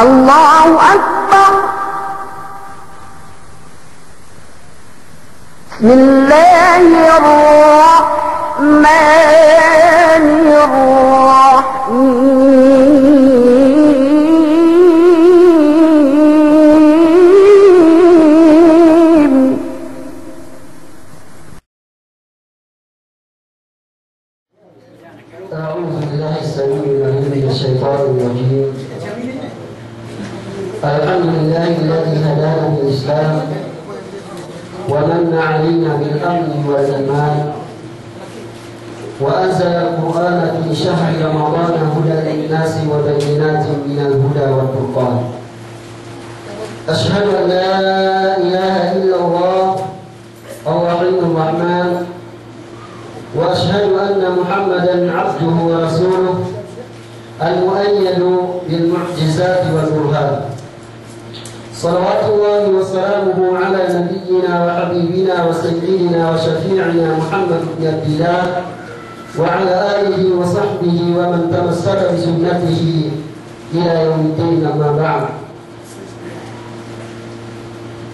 الله أكبر. بسم الله الرحمن الرحيم. أعوذ بالله السميع العليم من الشيطان الرجيم. الحمد لله الذي هدانا بالإسلام ومن علينا بالأمن والإيمان وأنزل القرآن في شهر رمضان هدى للناس وبينات من الهدى والفرقان. أشهد أن لا إله إلا الله الرحيم الرحمن، وأشهد أن محمدا عبده ورسوله المؤيد بالمعجزات والبرهان. صلوات الله وسلامه على نبينا وحبيبنا وسيدنا وشفيعنا محمد بن عبد الله وعلى آله وصحبه ومن تمسك بسنته إلى يوم الدين. أما بعد.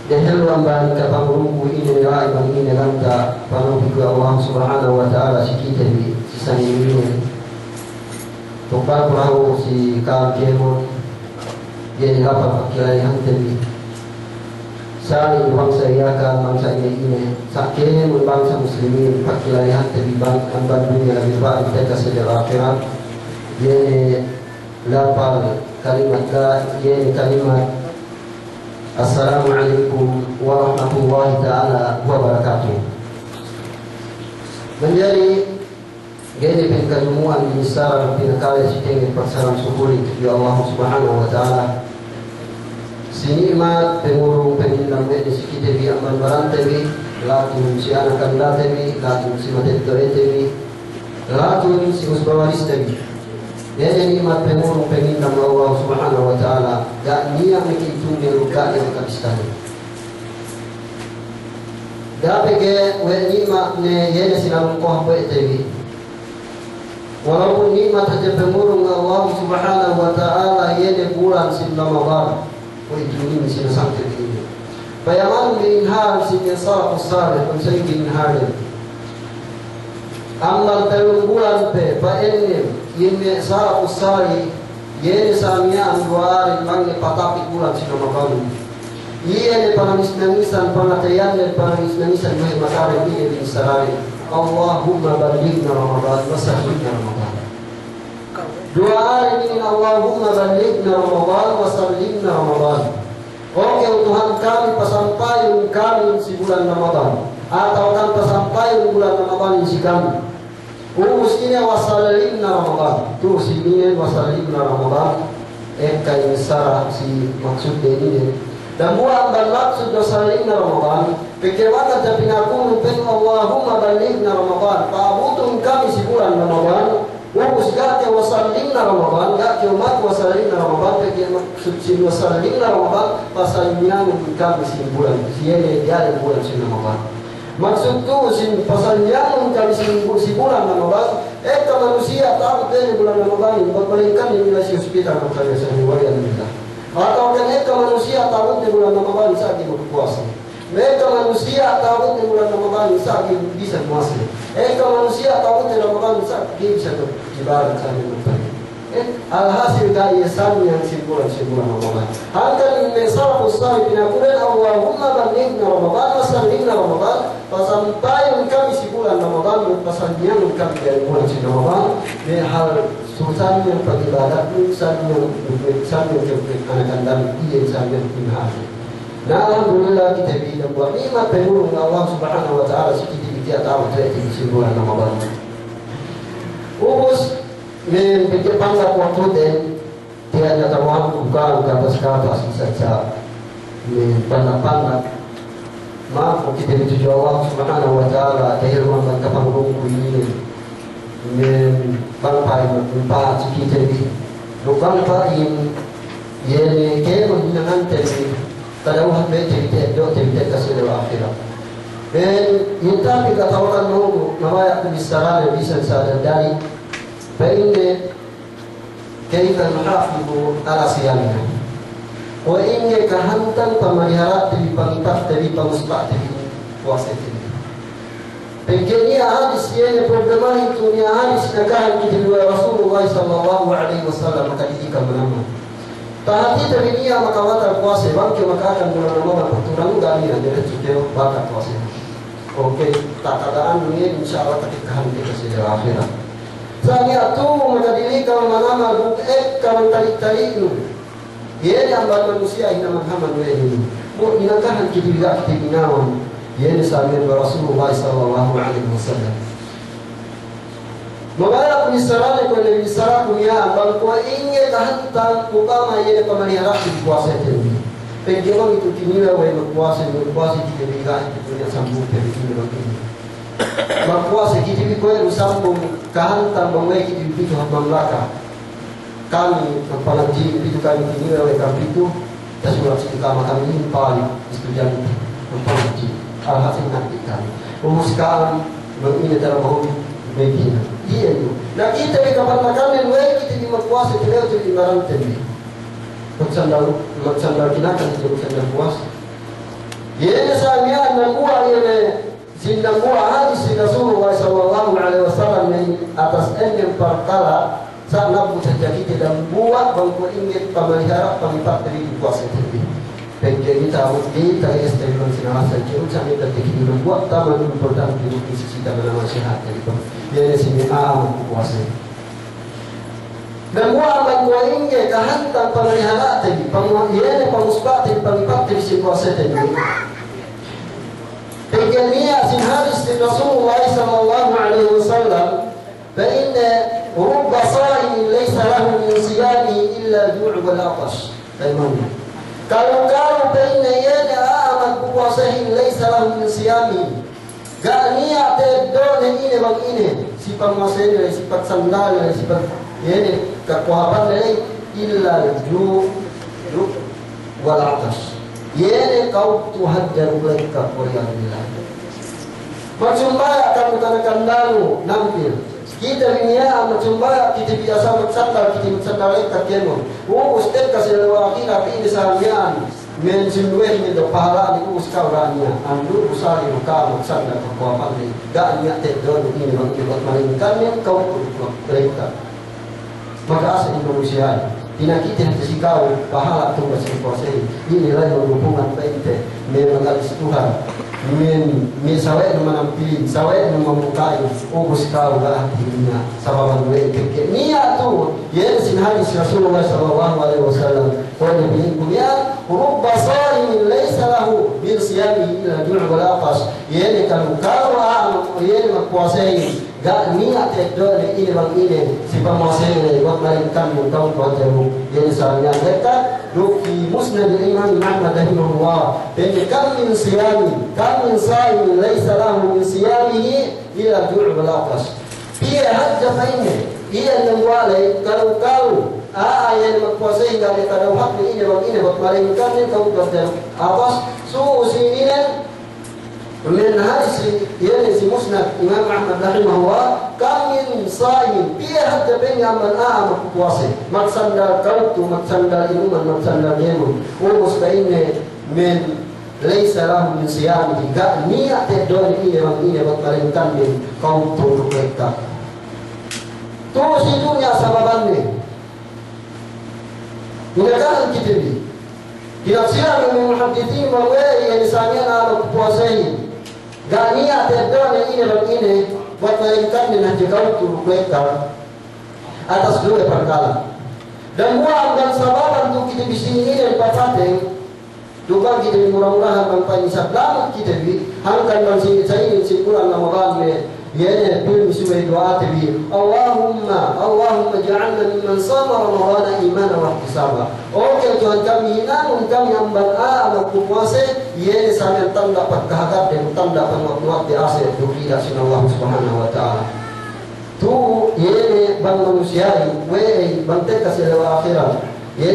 Dahil ambang kapangurungku ini nilai bang ini lanta panubiku Allah subhanahu wa ta'ala si kita di sisang ini tupal perahu si kaakemon dia nilapa pakilai hantabi sali bangsa iyaka bangsa ini sakemon bangsa muslimin pakilai hantabi amban dunia birba'an teka sedal akhirat dia lapal kalimat dia kalimat Assalamualaikum warahmatullahi ta'ala wabarakatuh. Menjadi gede pengkajumuan di Nisara pinakala sitenge persalam syukuri ya Allah subhanahu wa ta'ala. Sinikmat pengurung penindang di sikite bi aman barantebi latun si anakan latebi latun si matetto etebi latun si usbawaristebi. Dia nikmat pengurung penindang Allah subhanahu wa ta'ala gak niat mekitung di luka yang kabistani dapat ke nikmat ne yene sinalung koh tebi walaupun nikmat saja pengurung Allah subhanahu wa ta'ala yene bulan sin Ramadan itu ini sin sampai ini bayangan diinhar sin salafus salih pensai diinhar amal telung bulan pe pa enim yene salafus salih yene samia anwar mangi patapi bulan sin Ramadan yene panangis-nangisan pangatayan dan panangis-nangisan may masari ini bin sarari Allahumma ballighna Ramadan wa sallina Ramadan. Dua hari ini Allahumma ballighna Ramadan wa sallina Ramadan. Oke Tuhan kami pasampaian kami si bulan Ramadan atau kan pasampaian bulan Ramadan si kami. Urus ini wasallimna Ramadan. Tu si ini wasallimna Ramadan. Kain sara si maksud ini. Dan buat dan maksud wasallimna Ramadan. Bagaimana tapi aku pen Allahumma ballighna Ramadan. Ta'budun kami si bulan Ramadan. Urus gak wasallimna Ramadan. Gak umat wasallimna Ramadan. Bagaimana maksud si wasallimna Ramadan. Pasalnya kami si bulan. Siapa dia bulan si Ramadan. Maksud tu pasalnya kami si bulan Ramadan. Manusia takut dari bulan Ramadan. Berpalingkan di wilayah hospital katanya sehari kita. Atau kan manusia takut di bulan Ramadan saat dia berpuasa. Mereka manusia takut di bulan Ramadan saat dia bisa puasa. Manusia takut di Ramadan saat dia bisa beribadah sambil bertanya. Alhasil kaya yang simpulan Ramadan. Hangkan salafus salih pinakulan Allahumma ballighna Ramadan wa sallina Ramadan. Pasampaian kami si bulan Ramadan pasalnya kami dari bulan Ramadan. Ini hal susah yang beribadat sambil anak dan dia sambil pinhasi. Nah alhamdulillah kita bisa buat nikmat penurun Allah subhanahu wa ta'ala kita tahu terjadi di bulan Ramadan. Urus pikir panggap waktu dan tiada tahuan bukan kapas-kapas saja panggap maaf kita dituju Allah subhanahu wa ta'ala dahil memang kapangrungku ini bangpai mempa kita di lubang pain yene kemon hinangan tadi tadawah bete bete kasih akhirat dan kita tahukan nunggu namanya kebisaran bisa sadari فإن كيف نحافظ على صيامنا O inge kahantan pamarihara tibi pangipat tibi pamuspa tibi puasa tibi. Pengkenia hadis yene problema itu ni hadis nakahan kita dua Rasulullah sallallahu alaihi wasallam kadika menama. Tahati tibi dia maka wata puasa bangke maka akan menama perturang gani ada cuteo bakat puasa. Oke, tak keadaan ini insyaallah ketika kita sudah akhirat. Saya tu maka diri kalau menama buek kalau tali-tali itu. Ia yang manusia ina Muhammad wehi. Mu inakahan kita tidak tibinawan. Ia sambil Rasulullah sallallahu alaihi wasallam. Magala kunisarane ko le bisara kunya bang ko inge kahanta upama ia pemelihara di puasa itu. Pegawai itu tinila wa puasa kita biga itu punya sambung itu begini. Puasa kita bi ko sambung kahanta bangwai kita bi mamlaka. Kami apalagi itu kami ini oleh kami itu surat ketika kami ini paling istujan apalagi alhasil nanti kami memutuskan begini dalam bahwa begini iya itu. Nah kita di kapan makan kita di puasa tidak itu di barang tadi maksandal kita kan itu maksandal puasa. Ia samia namua ia sindang buah hadis Rasulullah sallallahu alaihi wasallam atas yang perkara saat nabu terjadi dalam buat bangku ingin pemelihara pemipat dari puasa itu. Penjadi tahu kita istilah sinasa jauh sampai terjadi dalam buat taman important di sisi dalam nasihat dari pun. Dia sini puasa. Dan buat bangku ingin kehantam pemelihara tadi, penguasaan pengusaha tadi pemipat dari sisi puasa tadi. Penjadi sin hadis Rasulullah sallallahu alaihi wasallam. فإن رب صائم ليس له من صيامه إلا الجوع والعطش. Bagaimana? Kalau baina yana amat puasahin laisa lahu min siyami. Gak niat don ini bang ini sifat puasanya sifat sandal sifat ini kekuatan dari illa ju wal atas. Yene kau tuhadjar mereka waliyadillah. Macumba kamu kandanu nampil. Kita dunia macumba kita biasa bersandar kita bersandar lekat kemo. Ustaz kasih lewati tapi ini seharian menjunduin itu pahala itu sekarangnya. Andu usari buka bersandar kekuatan ini. Gak niat tedon ini mengibat malingkan yang kau mereka. Maka asal manusia tina kita hati kau pahala tu kasih kuasai. Inilah yang hubungan baik mengalis Tuhan. Min sawai menampi sawai membukai ubus kau dah hatinya sababan mereka niat tu yang sin hadis Rasulullah sallallahu alaihi wasallam qala bi kuya rubba sa'imin laysa lahu bil siyami illa ju' wal aqas yani kalau kau yani puasai gak niat itu ini bang ini si pemuasai ini buat melainkan kau bacamu yani salahnya mereka Ruki musnad Imam Ahmad rahimahullah dan kam min siyami kam min sa'im laysa lahu min siyamihi ila ju' wal aqas. Ia hajja ini ia yang walai kalau yang berpuasa hingga dia kada hak ini bang ini buat melainkan kau baca awas suusinin min hadis yani si musnad Imam Ahmad rahimahullah kam min sa'im ia hajja aman berpuasa maksandal kautu maksandal inuman maksandal yemu umus kainnya min laysa lahu min siyami gak niat don ini bang ini buat melainkan kau turut mereka terus itunya sababannya gunakan kita ni tidak silam yang muhaddithin bahwa yang misalnya nak puasai gak niat don ini bang ini buat melainkan dengan kau turut mereka atas dua perkara dan buang dan sababan untuk kita bising ini dan patah Duka kita murah-murahan bangpai sabdamat kita bi hangkan bangsi saya si Quran Ramadan me ya bil misuai doa tabi Allahumma ja'alna mimman sama Ramadan imanan wa ihtisaba. Oke Tuhan kami hinanun kami hamba anak puasa ya sampai tanda dapat kehakat dan tanda dapat waktu akhir dukira sin Allah Subhanahu wa taala. Tu ya bang manusia we bang kasih lewa akhirat. Ia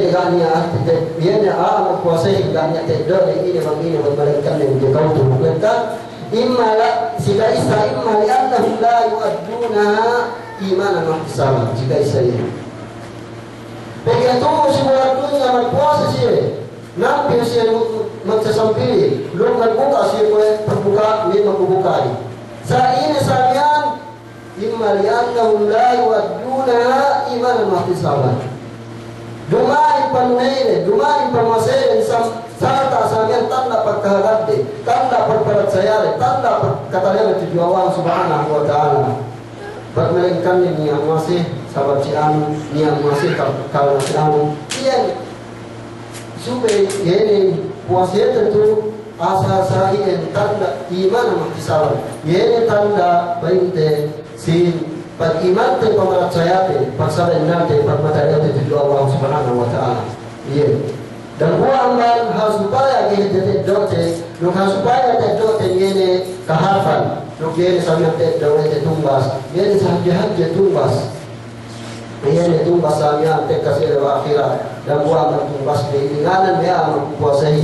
ni amat kuasai gaknya tedor ini begini memberikan yang dia kau tu bukan imma jika isa imma li'annahum la yu'adduna imanan wa ihtisaban jika isa ini begitu semua dunia berpuasa sih li'annahum la yuaddunaha imanan wa ihtisaban. Dumai panune, dumai pamasere sarta samian tanda pagkahalade, tanda pagparatsayare, tanda katanya tujuh Allah subhanahu wa ta'ala. Bermelengkan ni yang masih sahabat si anu, ni yang masih kalau si anu. Iya, supaya ini puasa tentu asal ini tanda iman sama kisah. Ini tanda bainte si pag iman te pamaratsayate, pagsabi natin pagmatayate tujuh Allah subhanahu wa ta'ala. Iya. Dan buang man harus supaya kita dote, nuk harus supaya te dote ini kahafan. Nuk ini sampai te dote tumbas, ini sahaja tumbas. Ini tumbas sampai te kasih akhirat dan buang man tumbas keinginan dia mempuasai.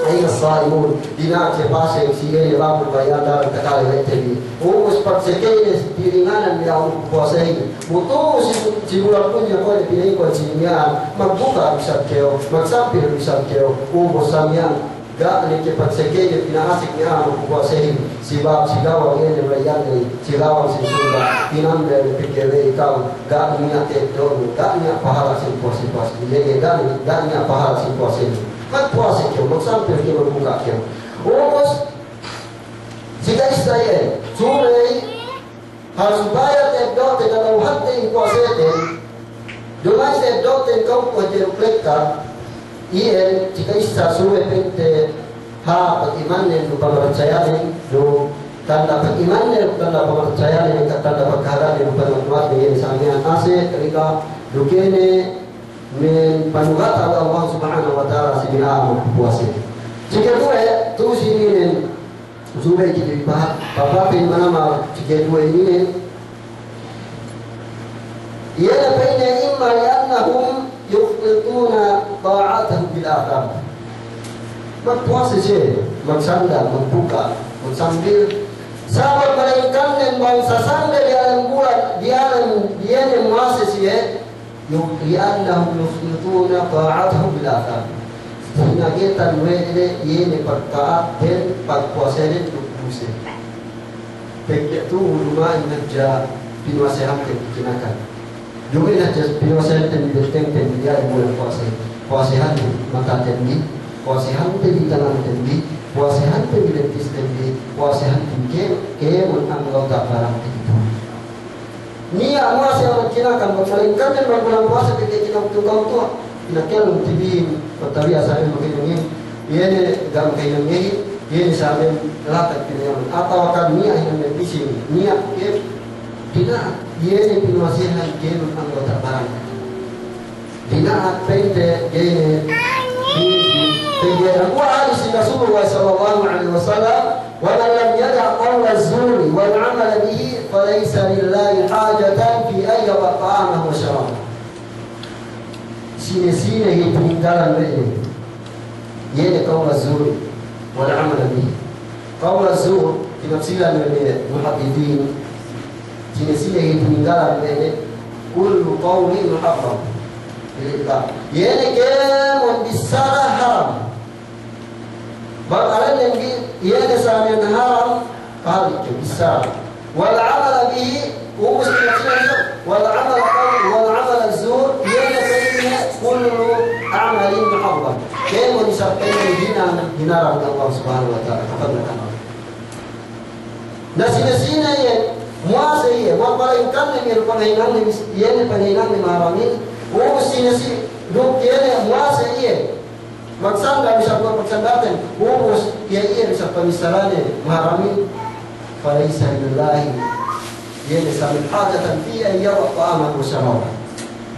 Ayo saimun dina ke pasang siye ramu bayar kekali itu. Umus persekene diringanan dia mempuasai. Mutu si bulan punya kau dipilih kau cinya, magbuka bisa kau, magsampir bisa kau. Umus samyan gak ni ke persekene pinasik dia mempuasai. Sebab si gawang ini bayar ni, si gawang si sudah pinam dari pikirnya kau gak niat itu, gak niat pahala si puasi. Jadi gak niat pahala si puasi. Magpuasa kau, magsampir kau magbuka kau. Umus jika Israel surai harus bayar dote dan hati yang kuasete. Dumai dote kau kuatir plekka. Iya jika Israel surai pente ha beriman lupa percayaan lu tanda beriman tanda percayaan tanda perkara lupa percayaan yang misalnya nasi ketika dukene min panugat Allah subhanahu wa ta'ala sibina puasa. Jika dua tu sini sudah jadi bahas bapak pin mana mal jika dua ini ia baina imma li'annahum yuqtuna ta'atuhum bil akhir. Berpuasa sih, maksanda, membuka, sambil sahabat melainkan dan bangsa sanda di alam bulan, di alam dia yang muasis ya. Li'annahum yuqtuna ta'atuhum bil akhir. Sehingga kita wede ini pertaat dan berpuasa ini berpuasa. Baik itu rumah inaja pinuasehan kekinakan. Juga inaja pinuasehan dan bideteng dan dia bulan puasa. Puasehan mata tinggi, puasehan tinggi tangan tinggi, puasehan tinggi dentis tinggi, puasehan tinggi kemun anggota barang itu. Nia muasa yang kekinakan bermalingkan dan berbulan puasa kekinakan tukang tua. Inakel tibin patawi asabi makinungi yene gam kainungi yene sabe latak pinang atau akan niat yang lebih niat ke tidak yene pinwasihan game anggota barang tidak pente yene di wa hadis Rasulullah sallallahu alaihi wasallam wa man lam yada' qawla az-zuri wal 'amala bihi falaysa lillahi hajatan fi ayyi ta'amahu wa syarabahu. Sini-sini yang peninggalan ini ia kaum azur wal amal bihi kaum azur tinafsilan oleh muhaddithin sini-sini yang peninggalan ini kullu qawlin muharram ia kemun bisara haram bakalan yang ia samian haram kali ke bisara wal amal bihi umus tinafsilan wal amal azur ia kullu amalin muharram. Kemo disampaikan hinaran Allah Subhanahu wa ta'ala. Nah sini-sini ya muasa ya, mapalingkan ni panghingan ni yan panghingan ni maramin. Sini-sini duk yan muasa ya. Magsanda bisa buat magsandatan. Iya bisa pemisalannya maramin. Falaysa lillahi. Yan sambil hajatan fi ayyawat ta'amat wa syarabah.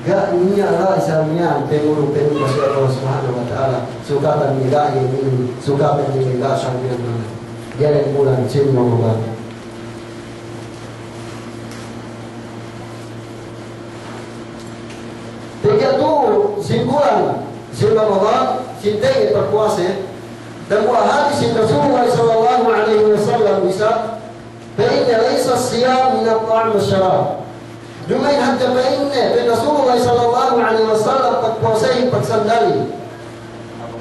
Gak niya lah islamnya penguru masya Allah subhanahu wa ta'ala sukatan nila ini sukatan nila sambil dia yang bulan cinta mengubah tiga tu simpulan cinta mengubah cinta yang berpuasa dan buah hadis Rasulullah sallallahu alaihi wasallam bisa fa'inna laysa siyam min at-ta'am wa syarab. Dumai hatta fa'inna bin Rasulullah sallallahu alaihi wasallam pagpuasay pagsandali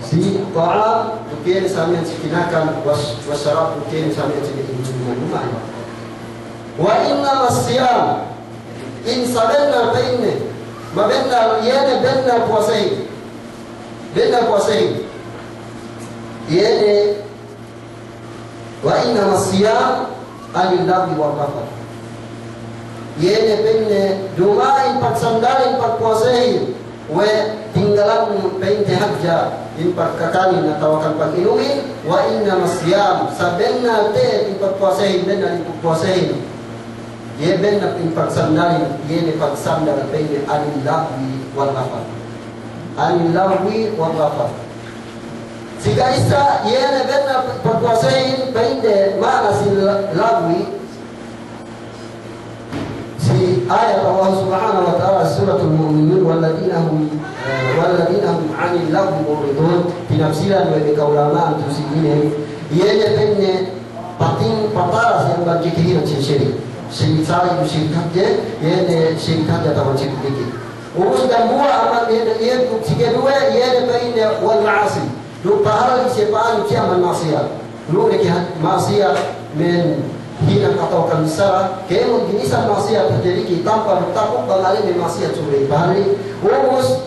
si ta'am bukin sa amin si kinakan wasyarab bukin sa amin si minuman. wa inna masyam in sabenna bainne mabenna yene benna puasai yene wa inna masyam anil lagwi wal rafath yene benne dumain pagsandalin pagpuasai we tinggalan painte hajja in pagkakanin na tawakan pag-inumin wa inna masyam sabenna te in pagpuasai benna in pagpuasai ye benna in pagsandalin yene pagsandal painte anil lagwi wal rafath anil lagwi wal rafath sika isa yene benna pagpuasai painte mana si lagwi آية الله سبحانه وتعالى سورة المؤمنون والذين هم عن اللغو معرضون في نفسنا وبقولنا أن تسيئين يجب pating patara yang bagi kehidupan sendiri sehingga syarikat ye syarikat atau syarikat urus dan buah amal ye tiga dua ye bain wal maasi do pahala siapa yang maksiat lu dekat maksiat men hina atau kansara kemo jinisan maksiat terjadi tanpa takut bangalin maksiat sudah bahari urus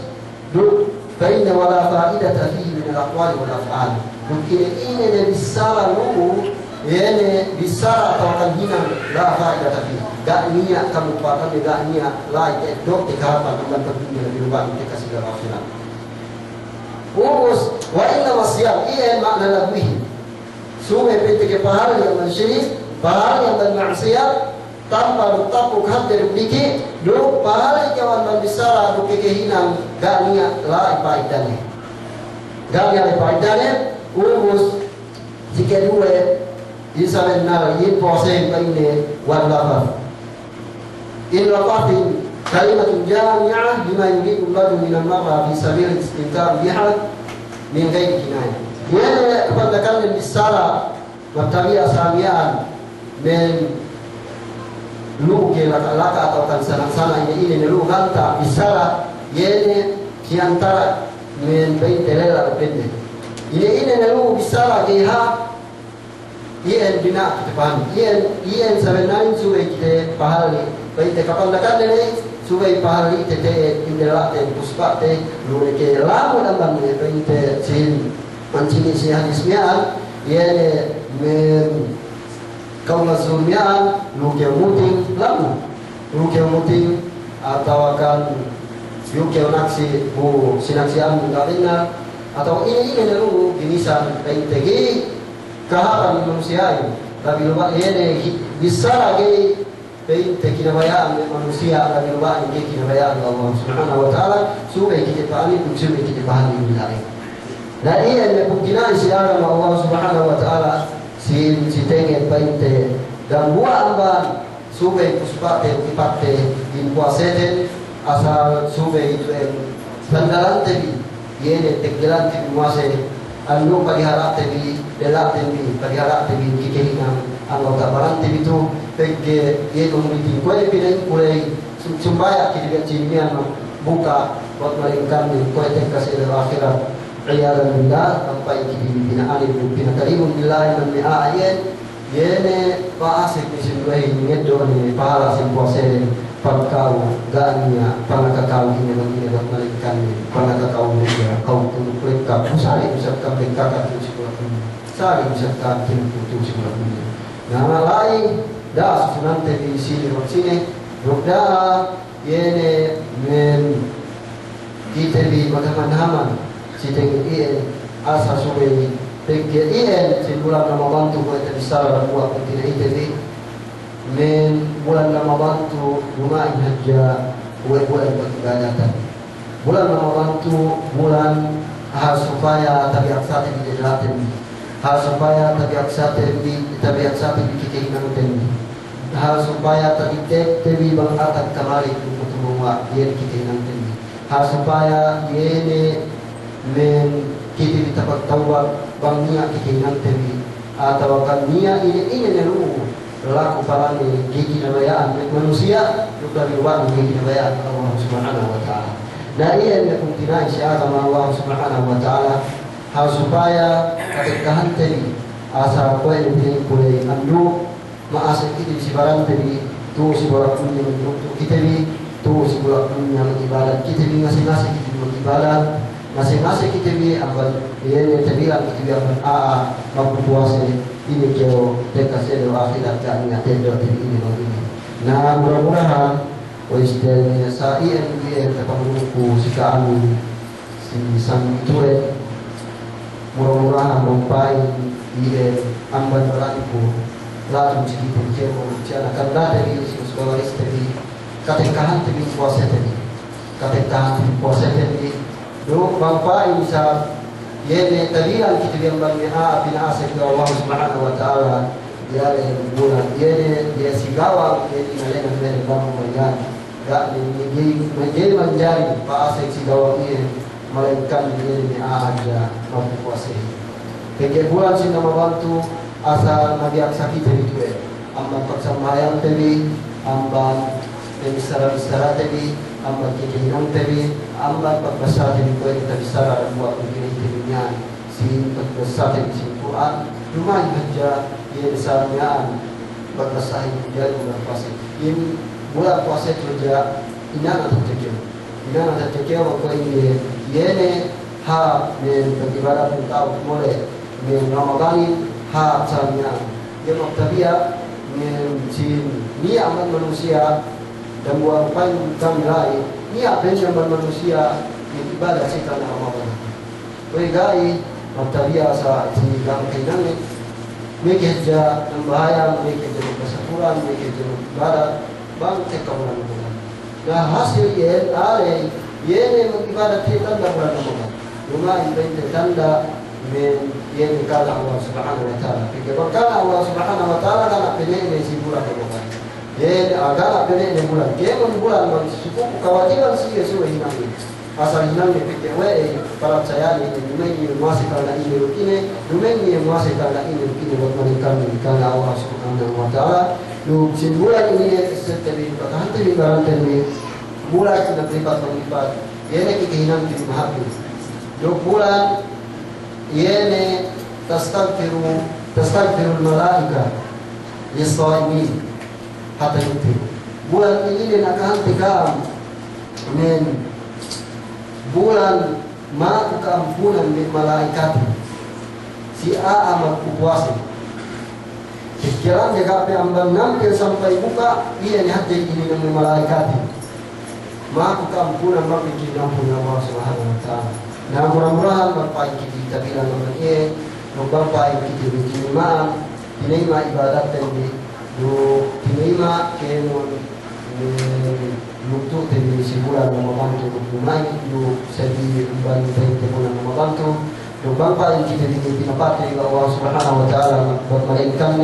do bain wala faidata fihi min al-aqwali wal af'al mungkin ini bisara lu ini bisara atau kan hina la faidata fihi gak niat kamu pakai gak niat la itu dikapa dengan terdunia di rumah kita kasih akhirat urus wa inna maksiat iya makna lagwi sume pete ke pahala yang mensyirif pahala yang bermaksiat tanpa bertapuk hati dikit do pahala jawan berbisara do kekehinan gak niat la faidane gak niat faidane urus jika dua isa benar yin poseng kaine wallafah in rafatin kalimatun jami'ah lima yuridu Allah min al-marra fi sabil istintar biha min ghairi kinayah dia kepada bisara bertabiat samian men lu ke laka atau kan sana ini lu kanta bisara yene kiantara men bain telela bende ini lu bisara ke ha ien bina depan ien sebenarnya suwe kita pahali bain te kapal dekat ini suwe pahali te indela te puspa te lu ke lamu dan bain te sin mancini si hadisnya yene men kau nazumnya lu kemuting lalu lu kemuting atau akan lu kenaksi bu sinaksian mengalina atau ini lu ginisan PITG keharan manusia tapi lupa ini bisa lagi PITG kinabayaan manusia tapi lupa ini kinabayaan Allah Subhanahu Wa Taala supaya kita pahami supaya kita pahami wilayah dan ini yang mungkin siaran Allah Subhanahu Wa Taala si tengen painte dan buah amban sube puspate ipate in puaseten asal sube itu sandalan tebi yene teggelan tebi muase anu pariharap tebi delak tebi pariharap tebi kikehingan anggota barang tebi itu pegge ye komiti kue pinain kulei sumbaya kiri cimian buka buat mereka kue tekasih akhirat Iyadhan billah sampai kini bina alif bina karimun billah man mi'ayen yene paasik ni sinduhi ngedo ni pahala simpuase pagkau gania panakakau ini nanti dapat melikan panakakau dia kau tunggu mereka pusari bisa kambing kakak tu sekolah ini sari bisa kambing tu sekolah ini nama lain dah nanti di sini rokda yene men kita di makaman-haman Siteng ien asa suwe pegge ien si bulan Ramadan tu kita besar buat kita itu men bulan Ramadan tu bulan hajja bulan beribadatan bulan Ramadan tu bulan hal supaya tabiat sate di dalam hal supaya tabiat sate di keinginan tendi hal supaya tabiat tebi bangkatan kembali untuk membuat ien keinginan tendi hal supaya yene men kita dapat tahu bang niat kita nanti atau kan niat ini nelu laku parani gigi nabayaan manusia juga diluar gigi nabayaan Allah Subhanahu Wa Taala. Dan ia yang kuntina isya sama Allah Subhanahu Wa Taala hal supaya ketika hanteni asal kau yang pilih andu maasik kita si barang tadi tu si bola punya untuk kita ni tu si bola punya ibadat kita ni masing-masing kita ibadat masing-masing kita ni apa dia terbilang kita biar mampu puasa ini kau terkasih doa akhirat kan ingat tendo ini begini. Nah mudah-mudahan istilahnya saya yang dia terpangguku si kami si sang itu mudah-mudahan mempai dia amban berlaku lalu jika dia berbicara karena dari sekolah istri katengkahan tadi puasa tadi katengkahan puasa tadi do bangpa bisa yene tadi yang kita yang bangnya bina asal Allah Subhanahu wa taala dia yang bulan yene dia sigawang yene nalena dari bang bayan gak menjadi menjadi pak asal sigawang ini melainkan yene aja mampu puasa keke bulan sih nama bantu asal nabi aksa kita itu amban paksambayang tadi amban pemisaran tadi amban kehidupan tadi amban pagbasa tadi ko kita bisa buat begini tadinya si pagbasa tadi si Quran lumayan aja dia misalnya pagbasa itu dia bulan puasa ini bulan puasa kerja ina nanti kerja waktu ini yene ha men beribadah pun tahu boleh men Ramadanin ha misalnya dia maktabia mencin niat manusia dan buat upaya kami lain niat pencaman manusia ibadah sih karena Ramadan. Kau gai maktabia sa si gang kenang mereka kerja dan bahaya mereka kerja kesakuran mereka kerja ibadah bang kekabulan bulan. Nah hasil ye mengibadah kita dan bulan Ramadan. Cuma itu tanda yang dikala Allah Subhanahu wa taala. Kalau Allah Subhanahu wa taala kan pilih si bulan Ramadan. Ye agak pilih bulan. Dia bulan suku kewajiban sih sesuai ini. Asal hinang pikir para saya ini dumengi masih karena ini rutine, dumengi masih karena ini rutine buat mereka karena Allah Subhanahu wa taala. Lu bulan ini setiap bertahan di barang ini bulan sudah berlipat. Ye kehinang di mahabbah. Bulan yene tastaghfirul malaika lis-shaimin hatta yutir bulan ini nak hantikam men bulan ma keampunan min malaikat si amat puasa pikiran jaga pe ambang nampil sampai buka ia ni hati ini dengan malaikat ma keampunan ma bikin ampun Allah Subhanahu wa taala. Nah mudah-mudahan bapak kita bilang namanya bapak kita diterima ibadat tadi diterima kemun untuk tadi sebulan membantu rumah itu sedih bantu temuan membantu bapak kita diterima Allah Subhanahu wa taala buat melainkan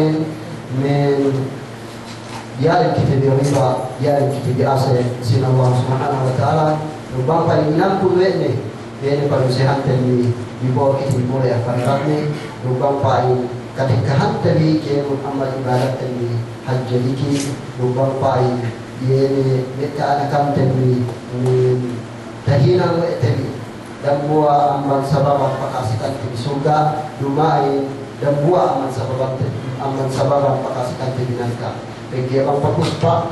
dia kita diterima dia kita diasih sin Allah Subhanahu wa taala bapak ini nampu ini dia pada sehat tadi di bawah kita boleh akan kami lubang pai ketika tadi kemun amal ibadat tadi haji diki lubang pai dia ni mereka anak tadi tahina tadi dan buah amal sabab pakasikan di surga lumai dan buah amal sabab pakasikan di neraka bagi apa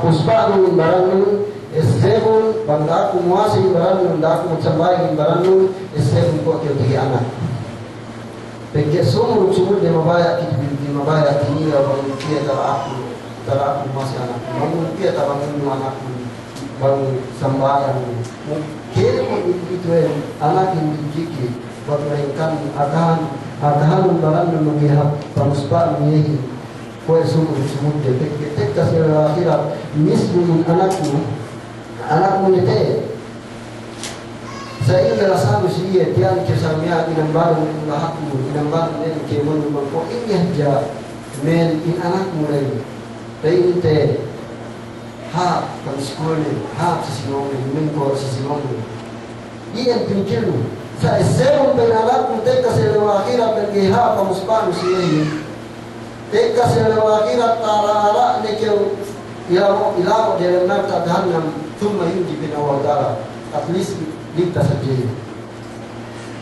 puspa barang Esebun bandaku muasi barang bandaku mencapai barang esebun kok kira anak. Pergi sumur dia mabaya kini orang dia teraku masih anak. Bangun dia bangun anakku bangun sembahyang. Kira itu anak yang dikiki buat mereka akan barang mengihat pamuspa mengihi. Kau sumur dia pergi kasih akhirat misbun anakmu itu saya ingin rasa manusia tiang kesamia inam baru lahakmu inam baru ini kemun mengko ini aja men in anakmu lagi tapi inte ha sekolah ha sesinong mengko sesinong dia pikirmu saya serum ben anakmu teka selewa akhirat pergi ha pamuspan sih teka selewa akhirat tara nekeu ilawo dalam neraka jahannam ثم ينجي بنا وتعالى at least lintas saja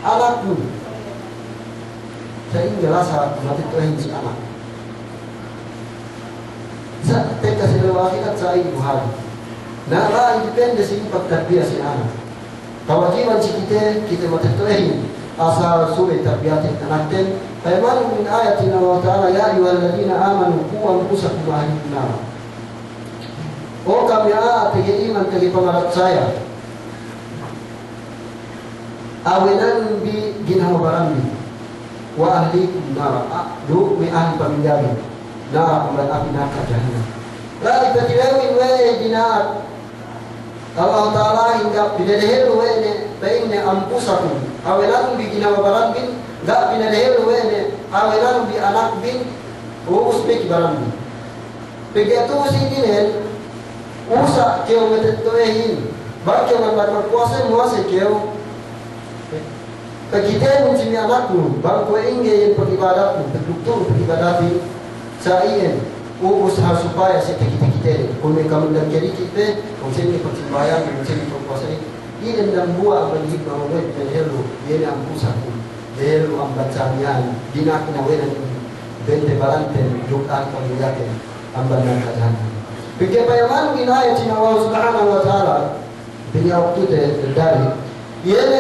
anakku saya ingin rasa mati Tuhan si anak sa teka sila wakikat sa ay buhay. Na depende sa pagtarbiya si anak. Kawajiban si kita matutuhin asa sulit tarbiyatin anak natin. Kaya man min ayatin Allah Ta'ala, ya ayyuhalladhina amanu qu anfusakum wa ahlikum nar. O kami tegi iman tegi pamarat saya. Awinan bi ginawa barang wa ahlikum nar. Du mi ahli pamilya. Nar kulan api neraka jahannam. La ipatilawin wa dinar. Allah Ta'ala hingga pinadahil wene bainne ampusakum awelan bi ginawa barang bin gak pinadahil wene awelan bi anak bin urus beki barang bin begitu sindinen usa keo metetuehin bak keo man berpuasa muasa keo kekite mencimi anakmu bang kue ingge yang peribadatmu betul peribadatin saien usaha supaya si kita kung may kamundang kiri kita kung sini pagsimbayan kung sini pagpuasa ini dan buah balik mawawit na helo yan ang pusat ko helo ang bansanya dinak na wenan bente balante jukaan pangyayakin ang banang kadhanan bigyan payaman ginaya si Allah subhanahu wa ta'ala bigyan waktu dari yan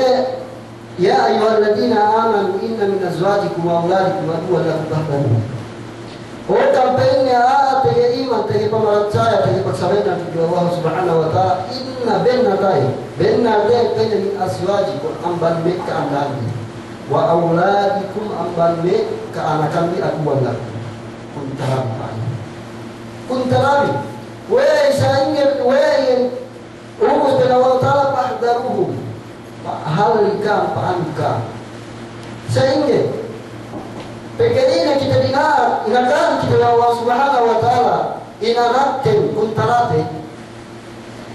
ya ayyuhalladhina amanu inna min azwajikum wa auladikum aduwwan lakum fahdharuhum. O kampenya tege iman tege pamarat saya tege pagsabay natin kay Allah subhanahu wa ta'ala inna benna tayo benna tayo kanya min aswajikum amban me kaandani wa auladikum amban me kaanakan di aduan lakum kuntarabi wey sa ingin wey umus bin Allah ta'ala pahdaruhum halika paanuka sa ingin Pagkadina kita dengar, ingatkan kita Allah subhanahu wa ta'ala inanatin kuntaratin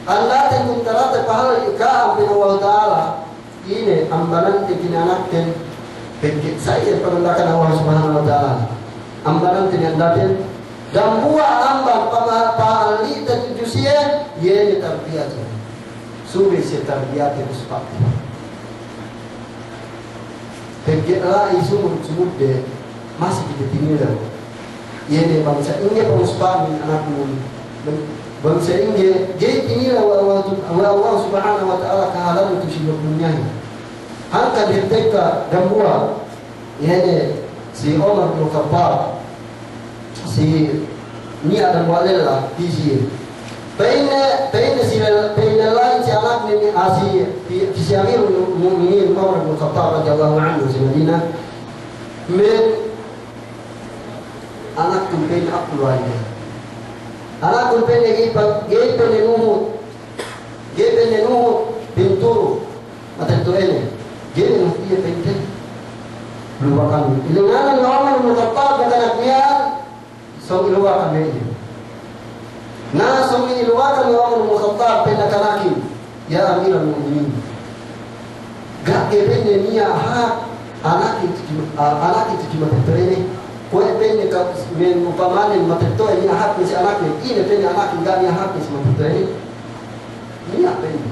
annatin kuntaratin pahal ikaam bin Allah ta'ala ini ambanantin kinanatin pagkit saya penundakan Allah subhanahu wa ta'ala ambanantin annatin dan buah amban pahalitan jusiya yeni tarbiyatnya subi si tarbiyatnya uspati pagkit isu sumud deh masih kita tinggal. Ia ni bangsa ini pengusaha anak mun. Bangsa ini jadi tinggal Allah subhanahu wa ta'ala kehalan itu sibuk dunia. Angkat dirteka dan buah. Ia ni si Umar bin Khattab si ni ada bualela biji. Paine si lain si anak ni si Amirul Mukminin Umar bin Khattab radhiyallahu anhu si Madinah. Anak kumpen aku luarnya. Anak kumpen lagi gepen nenuhut pinturu mata itu ini. Jadi mesti penting lupakan. Ilangan orang menetap pada anaknya, so lupakan ini. Nah, so ini lupakan orang menetap pada kanakin. Ya Amirul Mukminin. Gak gepen niya hak anak itu cuma ini. Kue penne ka men upamanin mateto ini hak ni si anak ni ini penne anak enggak ni hak ni si mateto ini apa ini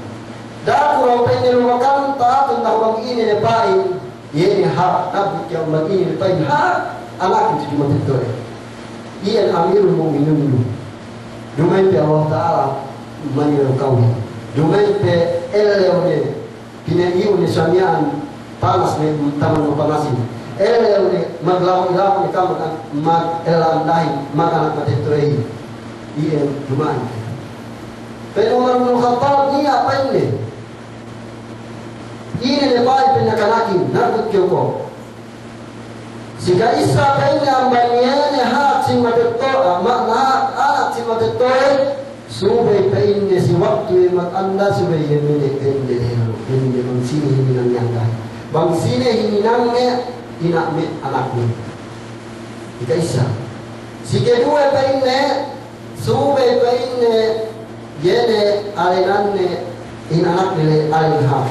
dah kurang penne lumakan taat tentang bang ini lepain ini hak tapi yang bang ini lepain hak anak itu cuma mateto ini Amirul Mukminin dulu dumai pe Allah Taala maniru kau dumai pe eleone kini iu ni samian panas ni taman panasin ele maglaw-law ni kamu kan mag elandahin makanan matetrei iyan dumaan pero Umar bin Khattab ni apa ini lepay pinakanakin nakut ko si Kaisa pa ini ang banyan hak si mateto anak si mateto subay pa ini si waktu mag-anda subay yemine hindi bang sini hindi nang yangkay bang sini hindi nang ina mit anaknya. Ika isa. Si kedua pa inne, sube pa inne, yene alinanne inanak nile alinha.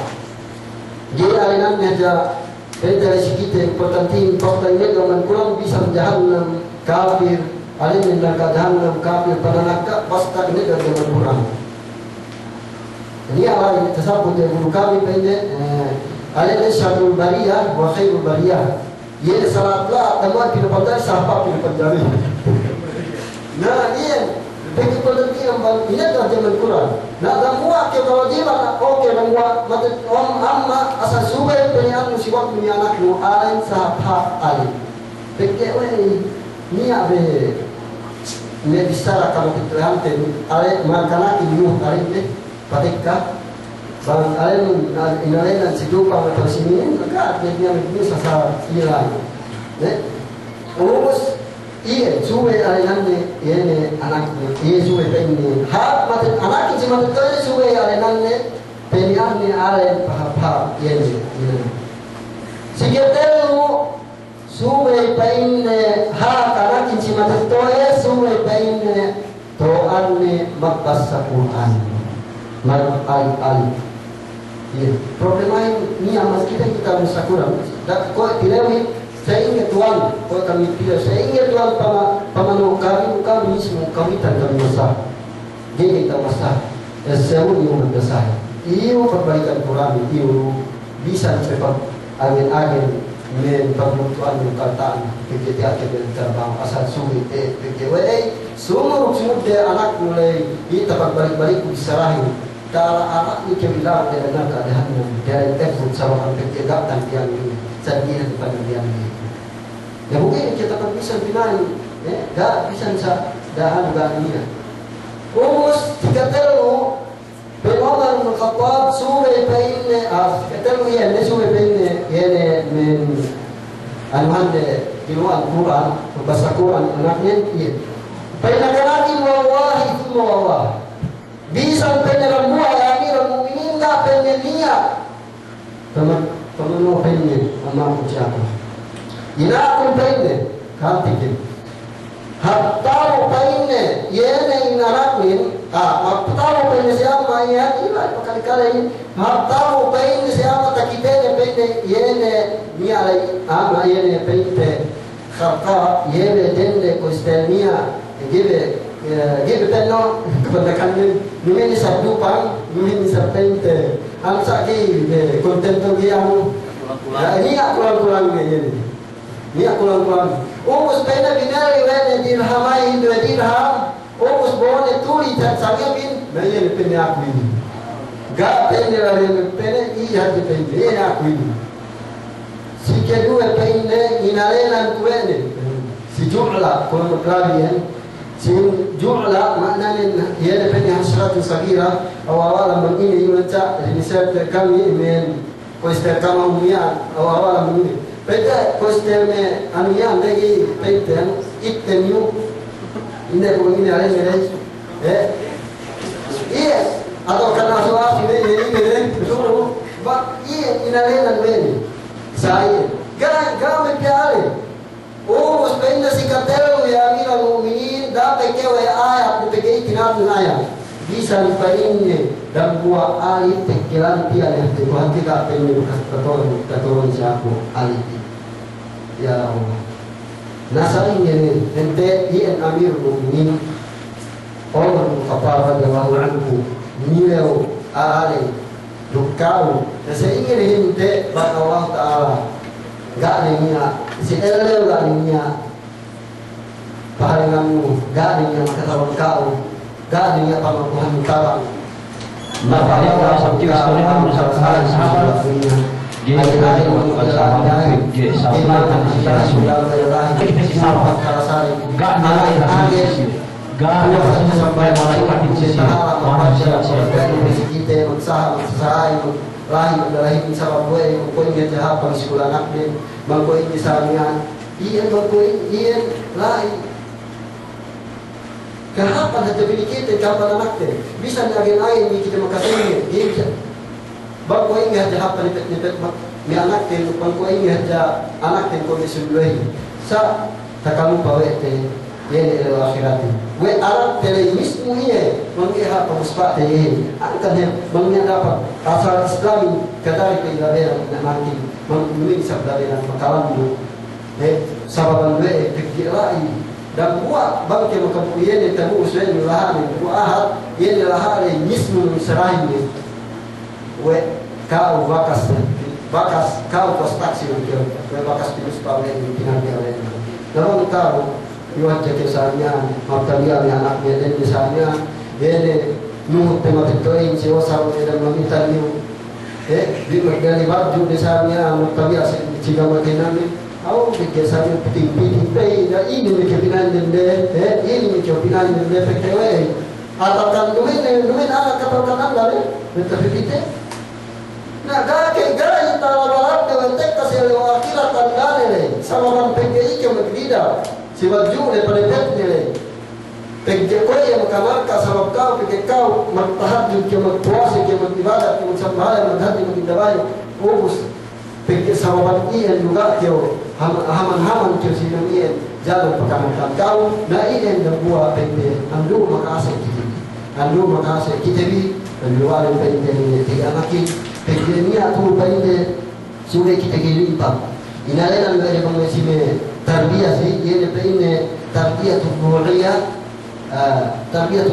Jadi alinanne aja, dari sikit importantin fakta ini kalau kurang bisa jahannam kafir, alin neraka jahannam kafir pada neraka pasti ini dari zaman kurang. Ini awal ini tersebut dari guru kami pa inne. Alin syarul bariyah wa khairul bariyah. Ye salatlah teman pinapandai siapa pinapandai. Nah, ini Begitu nanti ambang ini adalah zaman Quran. Nah, semua kalau dia oke, semua mati amma asal subai penyan si waktu ni anak lu alain sahab alin. Begitu ni abe ni bisa kalau kita hantar alin makanan ini alin ni patika bang alin inalin si dupa atau sini maka dia ni sasa hilang. Urus iya suwe alenanne yene anaknya iya suwe penni ha mate anak ci mate to suwe alenanne penni anne alen pahap yene sigetelu suwe penne ha anak ci mate to suwe penne to anne mabbasa Quran mar al iya problema ini amat kita bisa kurang dak ko tilewi. Saya ingat Tuhan, kalau kami tidak, saya ingat Tuhan pamanu kami mismo, kami tak kami masak. Dia kita masak, sewu yang berdasar. Iyo perbaikan Quran, iyo bisa cepat agen-agen men pembentukan yang kataan, kegiatan terbang asal sulit, semua dia anak mulai di tempat balik-balik diserahin. Kalau anak ini kebilang dia dengar keadaannya, dia effort sama kegiatan yang ini, sedih pada dia ini. Ya mungkin kita tak bisa binai, dah bisa dahan juga. Umus tiga telu, Umar bin Khattab suwe paine telu ya ne suwe paine yene men anwande kiluan Quran, bahasa Quran anaknya iya. Paine kanaki wallahi thumma wallah. Bisa paine ramua ya amirul mukminin enggak paine niat. Teman paine amma ucapkan. Ina aku paine kantikin. Hatta paine yene inarakin hatta paine siapa ya ila kali-kali hatta paine siapa takitene paine yene nialai yene paine khata yene dende kostelnia give penno kebanyakan ini sabdu pang ini serpente amsa ki kontento dia ini aku kurang ini. Niya kulang-kulang. Umus pena binari wene dirhamai dua dirham. Umus bone tuli tak sangapin. Naya pena aku ini. Gak pena lari pena iya di pena. Ini aku ini. Si kedua pena inalenan kuene. Si Ju'la kalau berkelabian. Si Ju'la maknanya ia pena hasratun sagira. Awal-awal begini yunca. Ini saya kami men. Koister kama umia. Awal-awal begini. Peta kostelme anunya lagi peten itenu ini begini ada mereka iya atau karena suara ini dulu bak iya inalenan ini saya gak mencari oh sebenarnya si katelu ya amirul mukminin dapat kewa ayat dipakai tinatun ayat bisa dipainnya dan buah ayat tekilan dia yang Tuhan tidak pengen katoran siapa ayat ya Allah. Nasain ini ente ian amirul mukminin Umar bin Khattab radhiyallahu anhu nileu ale dukau. Saya ingin ente bak Allah Taala gak niya si eleu gak niya pahalanganmu gak niya katawan kau gak niya pamakuhan tarang. Maka Allah sabtu sekalian bersama sahabat Gak sampai malaikat di sisi manusia kita berusaha lahir adalah sama gue kau ingin jahat pada sekolah anak dia bangko ini misalnya bangko iya lahir kapan hati pilih kita kapan anak dia bisa nyari lain kita makasih dia bisa bangko ini jahat pada ni anak dia bangko ini aja anak dia kau disuluhi sa takamu pawe te yene ilo akhirati we alat televismu iya mengihap pemuspak tehe angkatnya mengenapa asal Islami kadari ke ilaberan nak mati mengulik sabdaberan makalam dulu sababan we kekilai dan buat bangke makamu yene tamu usai nulahan buat yene lahari nismu serahin we kau bakas kau konstruksi we bakas pilus pawe pinang dia lain. Namun tahu iwajah kesanya maktabia ni anaknya dan misalnya dia nuh tema tetoin siwa sabu dan meminta niu di magdali baju desanya maktabia jika makinan ni au biasanya piting-piting na ini mekepinan dende ini mekepinan dende pekewe atakan dumin anak katakan anda tetapi kita nah gake gaya talabarat dengan tek kasih wakila tandane le sama man PGI ke magdida si wajju le pada petne le PGI ko yang kanal ka sabab kau PGI kau magtahajud ke magpuasa ke magibadat ke magsambaya maghati magdabay ubus PGI sababan iyan juga ke haman ke sinang iyan jalan pekanan kau na iyan na buah PGI andu makasih kita bi andu PGI tiga anak Pegawai tu paling sudah kita gilimpah. Inalah yang ada pengasih tarbiyah sih, ia paling tarbiyah tu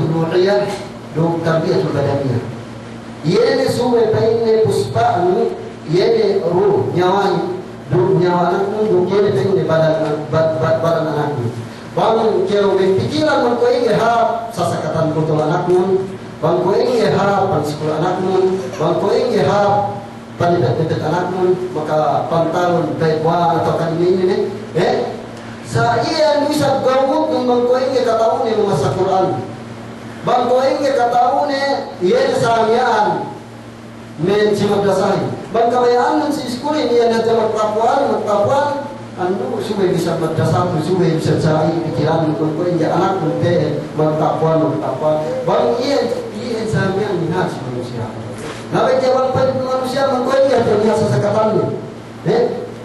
nuriyah, do tarbiyah tu badaniyah. Ia ni sudah paling puspa ni, ia ni ruh nyawa anak tu, ia ni paling badan anak tu. Bang kalau berpikiran mereka ini harap sasakatan betul anak tu. Bangko ingin harap pada sekolah anakmu, bangko ingin harap pada dekat anakmu, maka pantalon baik buah atau kan ini saya bisa gawuk dengan bangko ingin kataun yang masa Quran, bangko ingin kataun ia samian mencimat dasari, bangko bayaan si sekolah ini ada jamak papuan anu suwe bisa berdasar suwe bisa cari pikiran bangko ingin anak mungkin mengtapuan bang iya samian minat manusia. Nabi jawab pada manusia mengkoyah terbiasa sekatannya.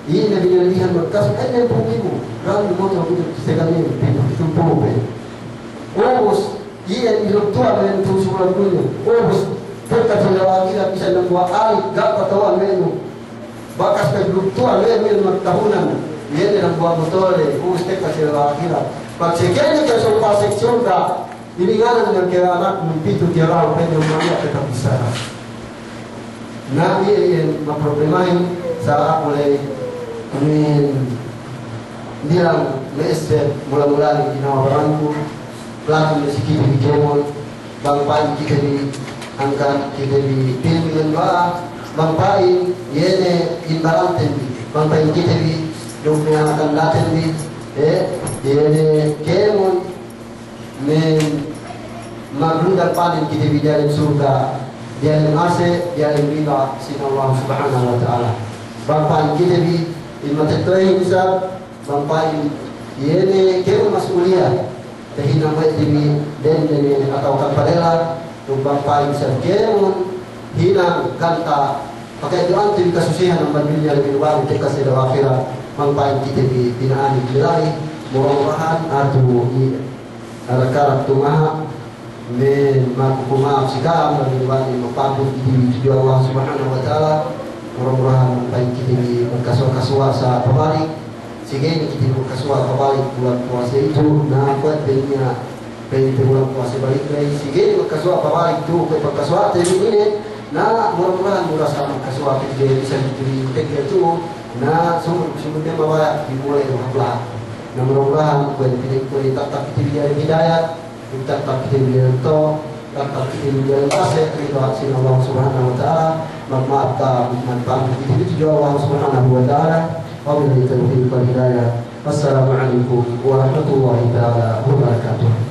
Ini nabi-nabihan berkas yang pemimu. Kalau motor itu sekali itu puluh. Urus iya hidup tua dengan tu surat dunia. Urus terkata lagi bisa membuat air gak ketahuan menu. Bakas hidup tua menu tahunan. Ia yang buat betul urus terkata lagi. Pakainya ke soal seksual dah. Ini ngalan dengan kira anak mempitu kira apa yang mereka tetap bisa. Nabi yang memproblemain saat mulai bilang mesbet mula-mula di nama orangku pelaku meski di kemon bang pai kita diangkat kita dipilih dengan doa bang pai yene imbalanten bang pai kita di dunia akan datang di yene kemon men magrundal paling kita di dalam surga di dalam ase di dalam riba sina Allah subhanahu wa ta'ala bangpai kita di ilmatetoi bisa bangpai ini kemu masuliah tehina baik di den atau kapadela tu bangpai bisa kemu hina kanta pakai doa tu kasusihan amban dunia lebih luar kita sedang akhirat bangpai kita di binaan dilai mudah-mudahan atu ala tumaha men maaf sekarang bagi bagi mapapun di Allah subhanahu wa ta'ala mudah-mudahan baik kita di berkaswa-kaswa sa pabalik sige kita berkaswa pabalik bulan puasa itu na buat dunia pengen bulan puasa balik lagi sige berkaswa pabalik itu berkaswa ini na mudah-mudahan murah sama kaswa kita bisa diberi itu na sumber bawa dimulai belah na mudah-mudahan boleh tetap kita hidayah kita tak kita tetap kita pasir kita sini Allah subhanahu wa ta'ala memaafkan manfaat itu juga Allah subhanahu wa ta'ala wabillahi taufiq wal hidayah wassalamualaikum warahmatullahi ta'ala wabarakatuh.